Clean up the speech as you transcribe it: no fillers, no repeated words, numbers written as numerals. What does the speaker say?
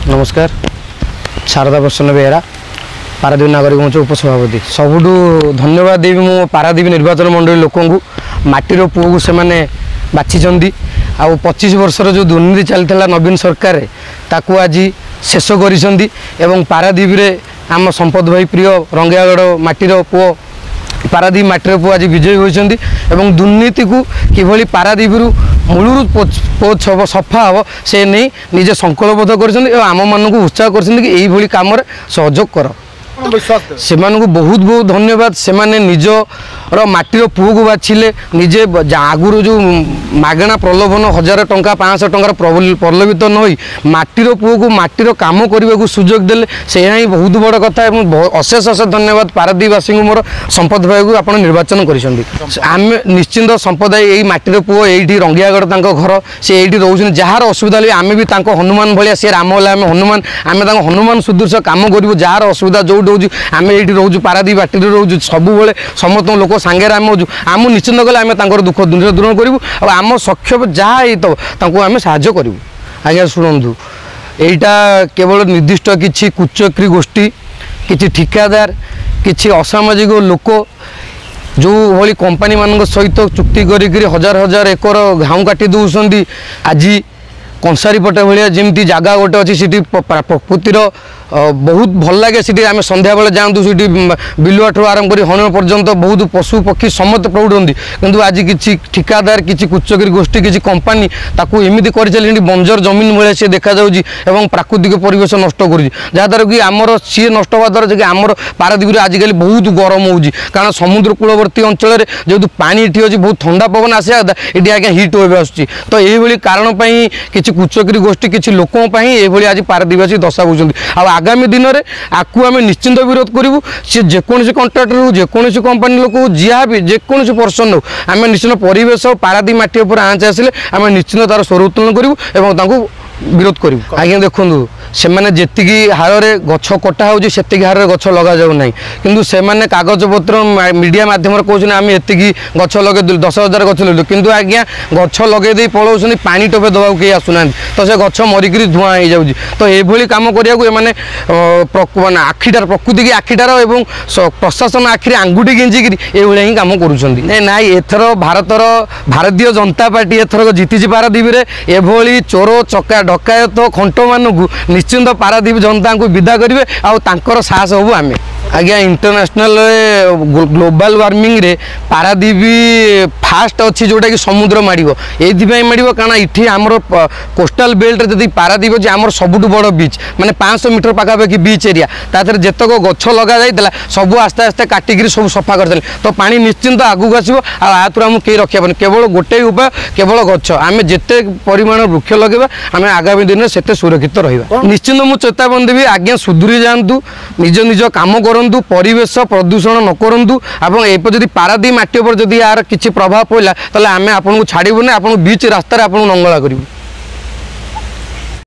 नमस्कार शारदा प्रसन्न बेहरा पारादीप नागरिक मंच उपसभापति सबुठ धन्यवाद देवी मो पारादीप निर्वाचन मंडली लोक माटीर पुओ को से बाछी आ 25 वर्षर जो दुर्नीति चलता नवीन सरकार ताकू आज शेष कर पारादीप आम संपद भाई प्रिय रंगियागढ़ माटीर पुओ पारादीप माटीर पुओ आज विजयी होती दुर्नीति को किभली पारादीप मूलू सफा हम से नहीं निजे संकल्पबद्ध कर आम मान उत्साह कर कम सहयोग कर से बहुत बहुत धन्यवाद से निजर माटीर पुओ को बाछिले निजे आगुरी जो मागणा प्रलोभन 1000 टंका 500 टंकार प्रलोभित न होई माटीर पुओ को माटीर काम करने को सुजोग देले से ही बहुत बड़ कथा अशेष अशेष धन्यवाद पारादीपवासी मोर संपद भाई को आप निर्वाचन करें निश्चिंत संपद यही माटीर पुओ ये रंगियागढ़ घर से ये रोचे जार असुविधा आम भी हनुमान भाया सी राम है आम हनुमान आम हनुमान सदृश कम करूँ जार असुविधा जो रोज आम ये रोज पारादीप बाटी रोज सब समस्त लोक सांगे आम हो आम निश्चिंत कले आम दुख दूर करूँ आम सक्षम जहाँ तो आम साहय करूँ आज्ञा शुणु यहाँ केवल निर्दिष्ट किसी कुचक्री गोष्ठी किसी ठिकादार किसी असामाजिक लोक जो भाई कंपानी मान सहित चुक्ति करी 1000 एकर घाऊ काटी दौरान आज कंसारी पटे भाया जमी जगह गोटे अच्छी प्रकृतिर बहुत भल लगे सी आम संध्या बेले जातु बिलुआ ठूँ आरंभ कर हण पर्यंत बहुत पशु पक्षी समस्त प्रौढ़ किंतु आज किसी ठिकादार किसी कुचक्री गोष्ठी किसी कंपानी ताकू एमती कर चली बंजर जमीन भाया सी देखा प्राकृतिक परिवेश नष्ट करूँ कि आमर सी नष्ट हवा द्वारा कि आमर पारादीप आजिकल बहुत गरम हो कारण समुद्र कूलवर्ती अंचल जेहतु पानी ये अच्छी बहुत ठंडा पवन आसा ये आज्ञा हिट हो आसूँ तो यही कारण किसी कुचक्री गोष्ठी किसी लोक ये आज पारादीपवासी दशा बुझे आगामी दिन में आपको आम निश्चिंत विरोध करूँ सी जेकोसी कंट्राक्टर हो जेकोसी कंपानी लोक हो जहाँ भी जेकोसी पर्सन हो आम निश्चिंत परिवेश पारादीप माटी उपर आँच आसिले आम निश्चिंत तार स्वर उत्तोलन करूँ विरोध करूँ आज्ञा देखूँ से मैंने जी हार में गछ कटा हो हार में गछ लगा जाऊ ना किंतु से कागज पत्र मीडिया मध्यम कहते आम ये गछ लगे 10,000 गछ लगे किंतु आज्ञा गछ लगे पलाऊँ पानी टोपे दवा कहीं आसुना तो से गछ मरिक धूआं हो जाऊँगी तो ये कम करा आखिटार प्रकृति की आखिटार और प्रशासन आखिरी आंगुठी गेंजिक ये कम करा एथर भारतीय जनता पार्टी एथर जीति पारादीप एभली चोर चका डकायत खंट मानू निश्चिंत पारादीप जनता को विदा करेंगे आर साहस हबू आम आज्ञा इंटरनेशनल ग्लोबल वार्मिंग रे पारादीप फास्ट अच्छी जोटा कि समुद्र माड़ ये माड़ कारण ये आमर कोस्टाल बेल्ट जब पारादीप अच्छे आमर सबुठ बड़ बीच माने 500 मीटर पाखापाखि बीच एरिया तार जितक गछ लगा जाता सब आस्ते आस्ते काटिक सब सफा कर तो पानी निश्चिंत आगू आसो आतुर आम कहीं रखा केवल गोटे उपाय केवल गछ आम जिते परिमाण वृक्ष लगे आम आगामी दिन में से सुरक्षित रहा निश्चिंत मुझे चेतावनी देवी आज्ञा सुधुरी जातु निज निज कम करूँ परिवेश प्रदूषण न करूँ एपदी पारादीप माटी पर जदि यार किसी प्रभाव पड़ा ताले आम आपको छाड़बूनी आप बीच रास्तार आप नंगला करूँ।